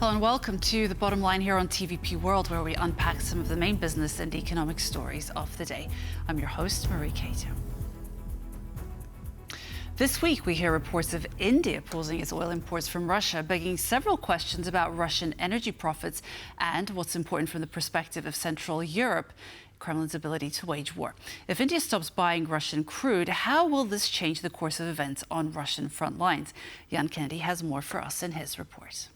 Hello and welcome to The Bottom Line here on TVP World, where we unpack some of the main business and economic stories of the day. I'm your host, Marie Cato. This week, we hear reports of India pausing its oil imports from Russia, begging several questions about Russian energy profits and what's important from the perspective of Central Europe, Kremlin's ability to wage war. If India stops buying Russian crude, how will this change the course of events on Russian front lines? Jan Kennedy has more for us in his report.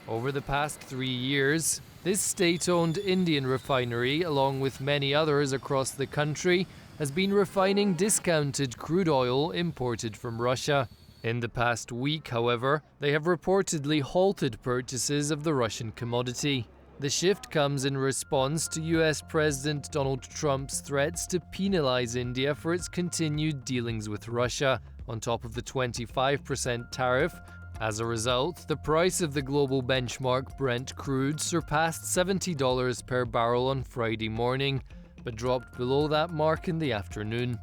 Over the past 3 years, this state-owned Indian refinery, along with many others across the country, has been refining discounted crude oil imported from Russia. In the past week, however, they have reportedly halted purchases of the Russian commodity. The shift comes in response to US President Donald Trump's threats to penalize India for its continued dealings with Russia, on top of the 25% tariff. As a result, the price of the global benchmark Brent crude surpassed $70 per barrel on Friday morning, but dropped below that mark in the afternoon.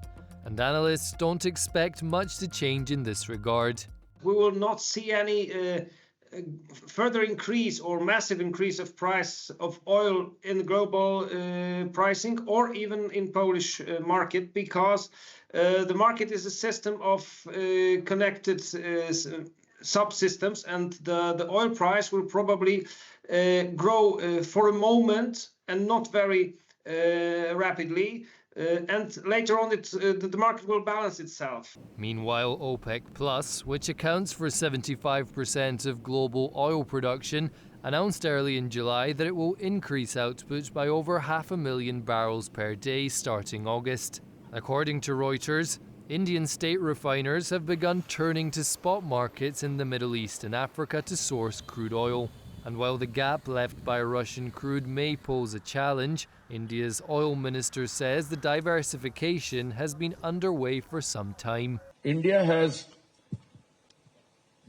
And analysts don't expect much to change in this regard. We will not see any further increase or massive increase of price of oil in global pricing or even in Polish market, because the market is a system of connected subsystems, and the oil price will probably grow for a moment and not very rapidly, and later on the market will balance itself. Meanwhile, OPEC Plus, which accounts for 75% of global oil production, announced early in July that it will increase output by over 500,000 barrels per day starting August. According to Reuters, Indian state refiners have begun turning to spot markets in the Middle East and Africa to source crude oil. And while the gap left by Russian crude may pose a challenge, India's oil minister says the diversification has been underway for some time. India has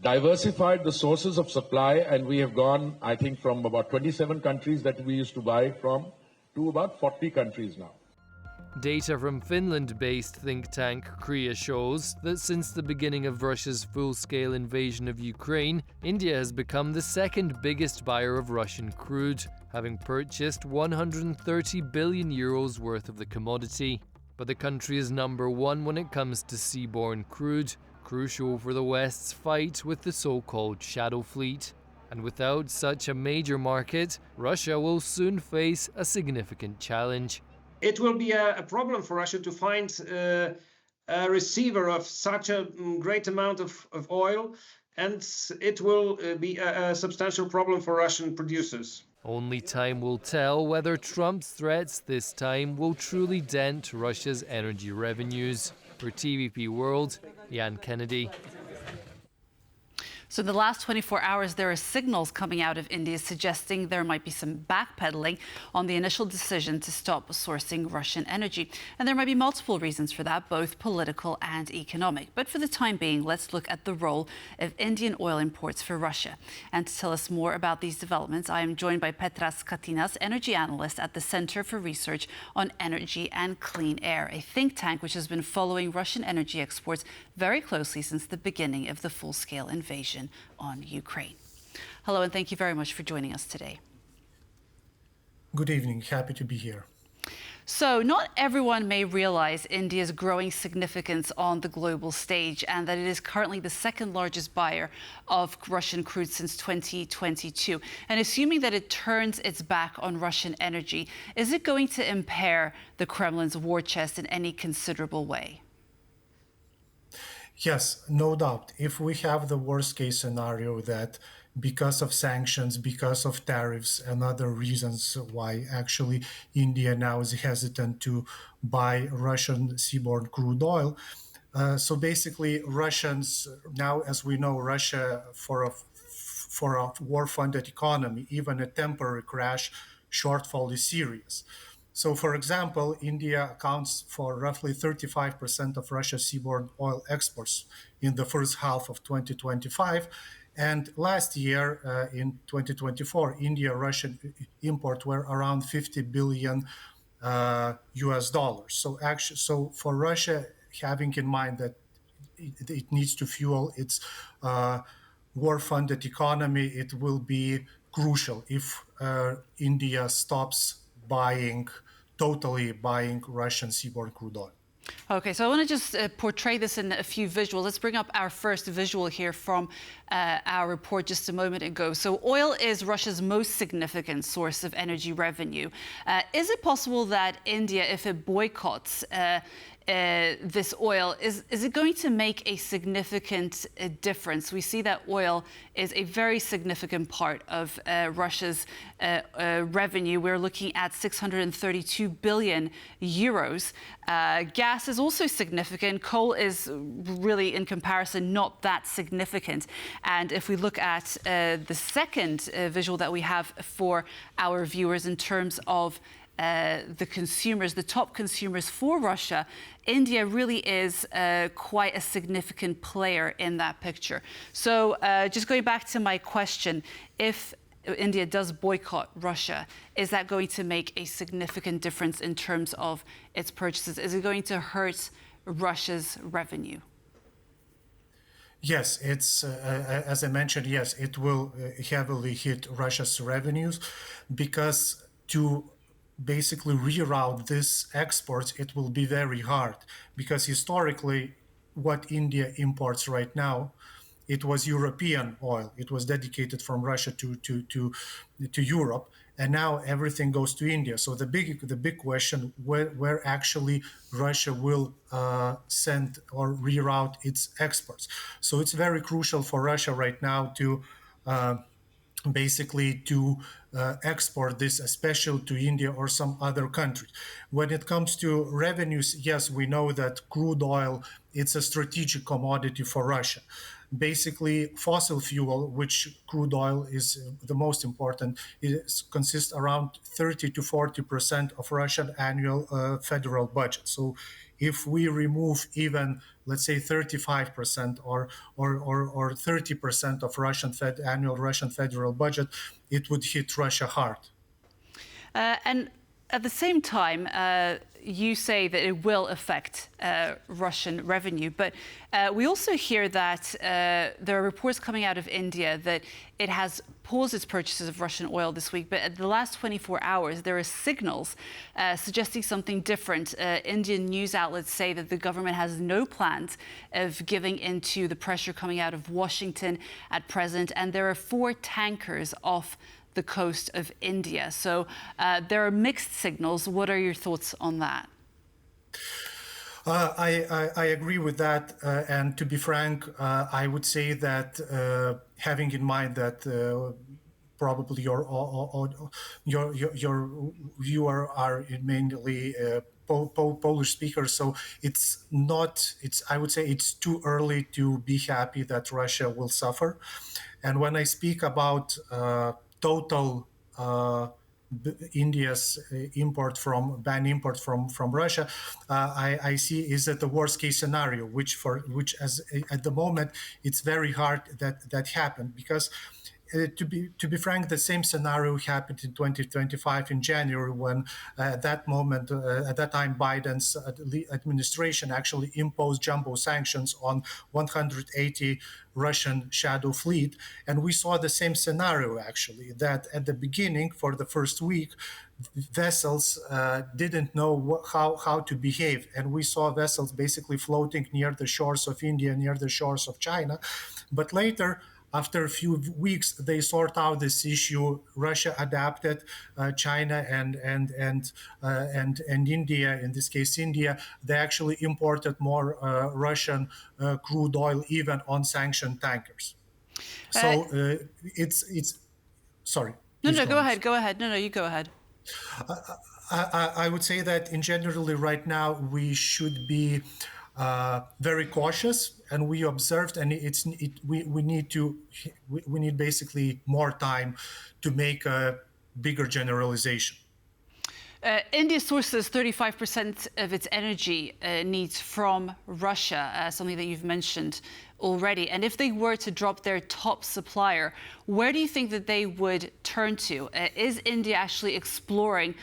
diversified the sources of supply, and we have gone, I think, from about 27 countries that we used to buy from to about 40 countries now. Data from Finland-based think tank CREA shows that since the beginning of Russia's full-scale invasion of Ukraine, India has become the second biggest buyer of Russian crude, having purchased 130 billion euros worth of the commodity. But the country is number one when it comes to seaborne crude, crucial for the West's fight with the so-called shadow fleet. And without such a major market, Russia will soon face a significant challenge. It will be a problem for Russia to find a receiver of such a great amount of oil, and it will be a substantial problem for Russian producers. Only time will tell whether Trump's threats this time will truly dent Russia's energy revenues. For TVP World, Jan Kennedy. So in the last 24 hours, there are signals coming out of India suggesting there might be some backpedaling on the initial decision to stop sourcing Russian energy. And there might be multiple reasons for that, both political and economic. But for the time being, let's look at the role of Indian oil imports for Russia. And to tell us more about these developments, I am joined by Petras Katinas, energy analyst at the Center for Research on Energy and Clean Air, a think tank which has been following Russian energy exports very closely since the beginning of the full-scale invasion on Ukraine. Hello, and thank you very much for joining us today. Good evening. Happy to be here. So, not everyone may realize India's growing significance on the global stage and that it is currently the second largest buyer of Russian crude since 2022. And assuming that it turns its back on Russian energy, is it going to impair the Kremlin's war chest in any considerable way? Yes, no doubt. If we have the worst case scenario that because of sanctions, because of tariffs and other reasons why actually India now is hesitant to buy Russian seaborne crude oil. So basically Russians, now as we know, Russia for a war-funded economy, even a temporary crash shortfall is serious. So, for example, India accounts for roughly 35% of Russia's seaborne oil exports in the first half of 2025. And last year, in 2024, India-Russian imports were around 50 billion US dollars. So for Russia, having in mind that it needs to fuel its war-funded economy, it will be crucial if India stops totally buying Russian seaborne crude oil. Okay, so I want to just portray this in a few visuals. Let's bring up our first visual here from our report just a moment ago. So oil is Russia's most significant source of energy revenue. Is it possible that India, if it boycotts this oil, is it going to make a significant difference? We see that oil is a very significant part of Russia's revenue. We're looking at 632 billion euros. Gas is also significant. Coal is really, in comparison, not that significant. And if we look at the second visual that we have for our viewers in terms of the consumers, the top consumers for Russia, India really is quite a significant player in that picture. So just going back to my question, if India does boycott Russia, is that going to make a significant difference in terms of its purchases? Is it going to hurt Russia's revenue? Yes, it's as I mentioned, yes, it will heavily hit Russia's revenues, because to basically reroute this exports, it will be very hard, because historically what India imports right now, it was European oil. It was dedicated from Russia to Europe, and now everything goes to India. So the big question, where actually Russia will send or reroute its exports. So it's very crucial for Russia right now to basically to export this, especially to India or some other country. When it comes to revenues, yes, we know that crude oil, it's a strategic commodity for Russia. Basically, fossil fuel, which crude oil is the most important, consists around 30 to 40% of Russian annual federal budget. So if we remove even, let's say, 35% or 30% of annual Russian federal budget, it would hit Russia hard. And at the same time, you say that it will affect Russian revenue, but we also hear that there are reports coming out of India that it has paused its purchases of Russian oil this week, but at the last 24 hours, there are signals suggesting something different. Indian news outlets say that the government has no plans of giving into the pressure coming out of Washington at present, and there are 4 tankers off the coast of India. So there are mixed signals. What are your thoughts on that? I agree with that. And to be frank, I would say that having in mind that probably your viewer are mainly Polish speakers, so I would say it's too early to be happy that Russia will suffer. And when I speak about total India's ban import from Russia, I see is that the worst case scenario, which at the moment it's very hard that happened, because to be frank, the same scenario happened in 2025 in January, when at that time Biden's administration actually imposed jumbo sanctions on 180 Russian shadow fleet. And we saw the same scenario, actually, that at the beginning, for the first week, vessels didn't know how to behave. And we saw vessels basically floating near the shores of India, near the shores of China. But later, after a few weeks, they sort out this issue. Russia adapted. China and India, in this case India, they actually imported more Russian crude oil even on sanctioned tankers. So it's sorry. No, go ahead. Go ahead. No, you go ahead. I would say that in generally right now we should be very cautious, and we observed, and we need basically more time to make a bigger generalization. India sources 35% of its energy needs from Russia, something that you've mentioned already. And if they were to drop their top supplier, where do you think that they would turn to? Is India actually exploring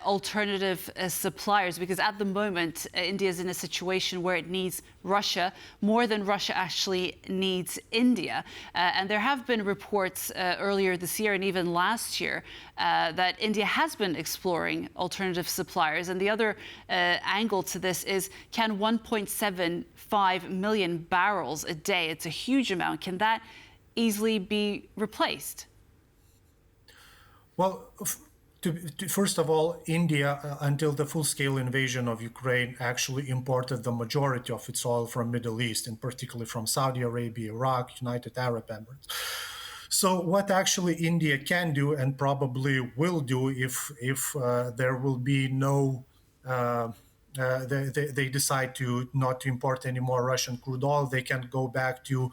alternative suppliers? Because at the moment, India is in a situation where it needs Russia more than Russia actually needs India. And there have been reports earlier this year and even last year that India has been exploring alternative suppliers. And the other angle to this is, can 1.75 million barrels a day, it's a huge amount, can that easily be replaced? Well, first of all, India, until the full-scale invasion of Ukraine, actually imported the majority of its oil from Middle East, and particularly from Saudi Arabia, Iraq, United Arab Emirates. So what actually India can do and probably will do if there will be no they decide to not to import any more Russian crude oil, they can go back to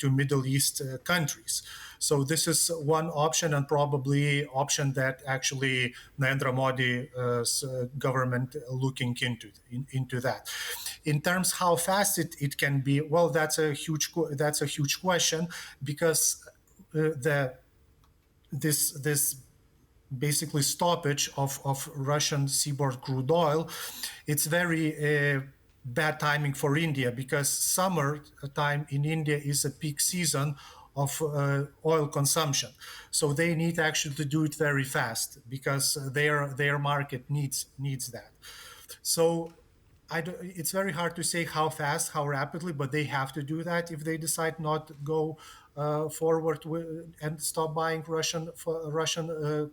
Middle East countries. So this is one option, and probably option that actually Narendra Modi's government looking into that. In terms how fast it can be, well, that's a huge question, because this basically stoppage of Russian seaborne crude oil, it's very bad timing for India, because summer time in India is a peak season of oil consumption. So they need actually to do it very fast, because their market needs that. So it's very hard to say how fast, how rapidly, but they have to do that if they decide not to go forward and stop buying Russian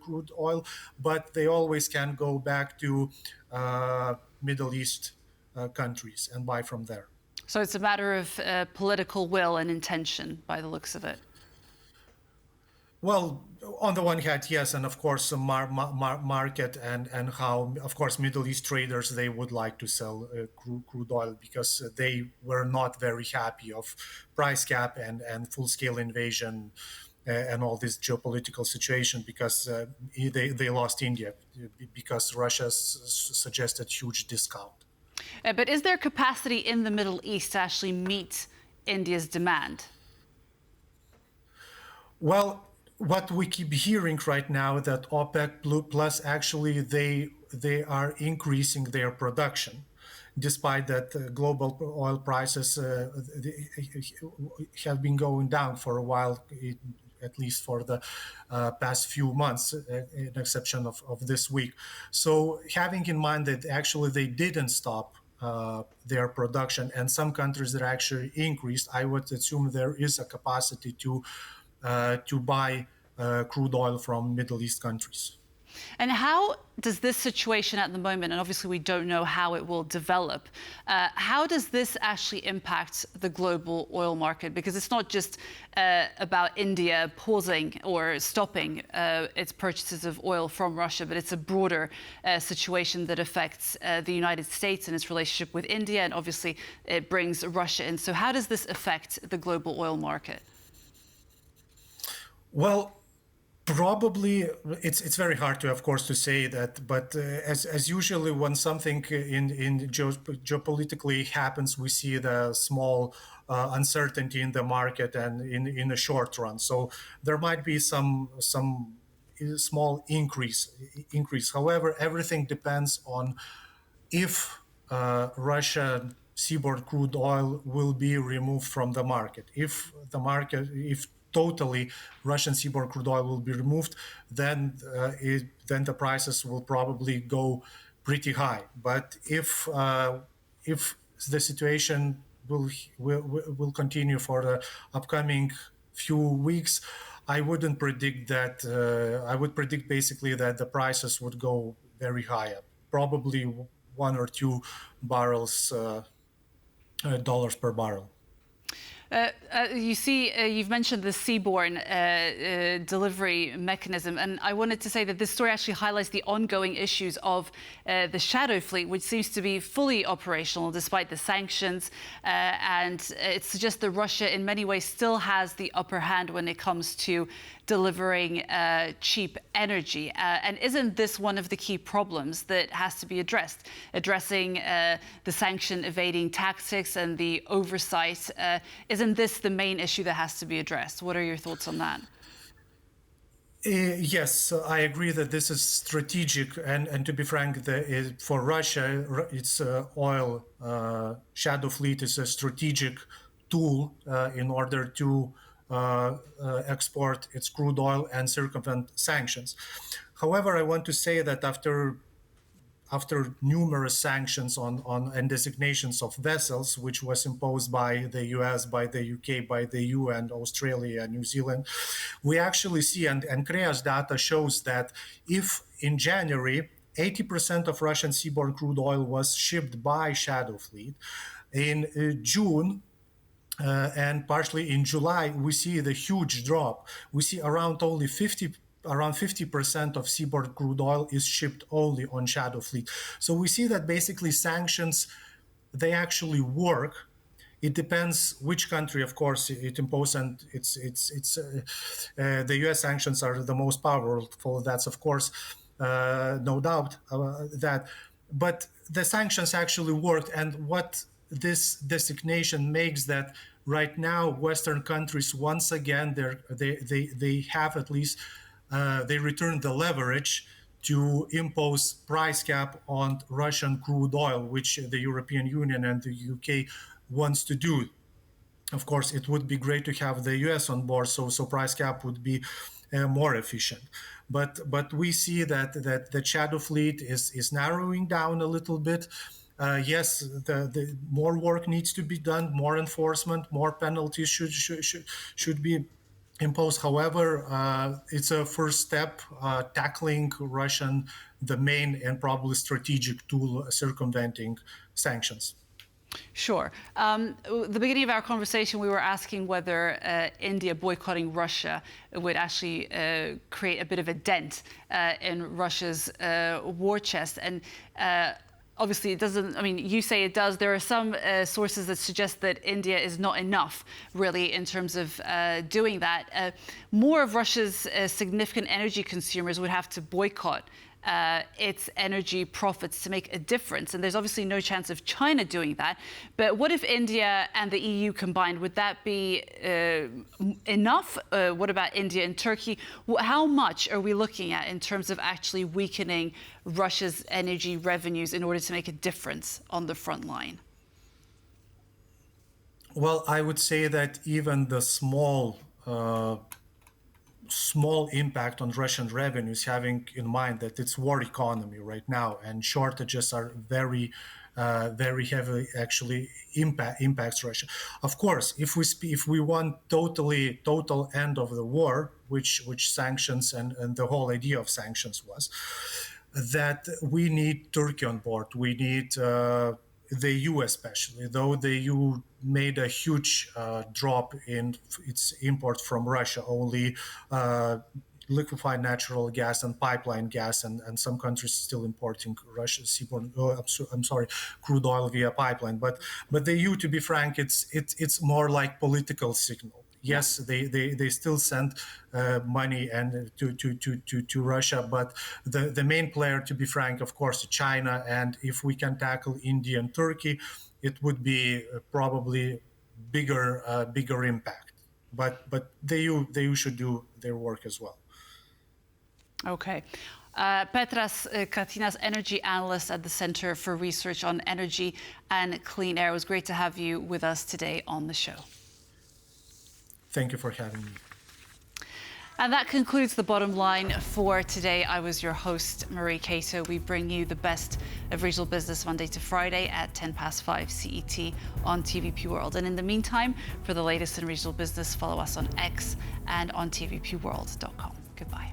crude oil. But they always can go back to Middle East countries and buy from there. So it's a matter of political will and intention, by the looks of it. Well, on the one hand, yes, and of course, market and how, of course, Middle East traders, they would like to sell crude oil, because they were not very happy of price cap and full-scale invasion and all this geopolitical situation, because they lost India because Russia suggested huge discount. But is there capacity in the Middle East to actually meet India's demand? Well, what we keep hearing right now, that OPEC Plus actually they are increasing their production, despite that global oil prices have been going down for a while, at least for the past few months, in exception of this week. So having in mind that actually they didn't stop their production, and some countries that actually increased, I would assume there is a capacity to buy crude oil from Middle East countries. And how does this situation at the moment, and obviously we don't know how it will develop, how does this actually impact the global oil market? Because it's not just about India pausing or stopping its purchases of oil from Russia, but it's a broader situation that affects the United States and its relationship with India, and obviously it brings Russia in. So how does this affect the global oil market? Well, probably it's very hard to, of course, to say that, but as usually when something in geopolitically happens, we see the small uncertainty in the market and in the short run. So there might be some small increase. However, everything depends on if Russian seaborne crude oil will be removed from the market. If totally Russian seaborne crude oil will be removed, then the prices will probably go pretty high. But if the situation will continue for the upcoming few weeks, I wouldn't predict that. I would predict basically that the prices would go very high up, probably $1 or $2 dollars per barrel. You see, you've mentioned the seaborne delivery mechanism, and I wanted to say that this story actually highlights the ongoing issues of the shadow fleet, which seems to be fully operational despite the sanctions, and it suggests that Russia in many ways still has the upper hand when it comes to delivering cheap energy. And isn't this one of the key problems that has to be addressed? Addressing the sanction evading tactics and the oversight, isn't this the main issue that has to be addressed? What are your thoughts on that? Yes, I agree that this is strategic, and to be frank, for Russia, its oil shadow fleet is a strategic tool in order to export its crude oil and circumvent sanctions. However, I want to say that after numerous sanctions on and designations of vessels, which was imposed by the US, by the UK, by the EU, and Australia and New Zealand, we actually see, and CREA's data shows that if in January, 80% of Russian seaborne crude oil was shipped by shadow fleet, in June, and partially in July, we see the huge drop. We see around 50% of seaborne crude oil is shipped only on shadow fleet. So we see that basically sanctions, they actually work. It depends which country, of course, it imposes, and the U.S. sanctions are the most powerful. That's, of course, no doubt that. But the sanctions actually worked, and what this designation makes that right now Western countries once again they have at least they return the leverage to impose price cap on Russian crude oil, which the European Union and the UK wants to do. Of course, it would be great to have the US on board, so price cap would be more efficient. But we see that the shadow fleet is narrowing down a little bit. Yes, the more work needs to be done, more enforcement, more penalties should be imposed. However, it's a first step tackling the main and probably strategic tool circumventing sanctions. Sure. The beginning of our conversation, we were asking whether India boycotting Russia would actually create a bit of a dent in Russia's war chest. And obviously, it doesn't. I mean, you say it does. There are some sources that suggest that India is not enough, really, in terms of doing that. More of Russia's significant energy consumers would have to boycott its energy profits to make a difference. And there's obviously no chance of China doing that. But what if India and the EU combined? Would that be enough? What about India and Turkey? How much are we looking at in terms of actually weakening Russia's energy revenues in order to make a difference on the front line? Well, I would say that even the small impact on Russian revenues, having in mind that it's war economy right now and shortages are very heavily actually impacts Russia. Of course, if we want total end of the war, which sanctions and the whole idea of sanctions was, that we need Turkey on board. We need the EU especially, though the EU made a huge drop in its imports from Russia, only liquefied natural gas and pipeline gas, and some countries still importing Russian seaborne, crude oil via pipeline. But the EU, to be frank, it's more like political signal. Yes, they still send money and to Russia, but the main player, to be frank, of course, China. And if we can tackle India and Turkey, it would be probably bigger impact. But the EU should do their work as well. Okay. Petras Katinas, energy analyst at the Center for Research on Energy and Clean Air. It was great to have you with us today on the show. Thank you for having me. And that concludes The Bottom Line for today. I was your host, Marie Cato. We bring you the best of regional business Monday to Friday at 5:10 CET on TVP World. And in the meantime, for the latest in regional business, follow us on X and on tvpworld.com. Goodbye.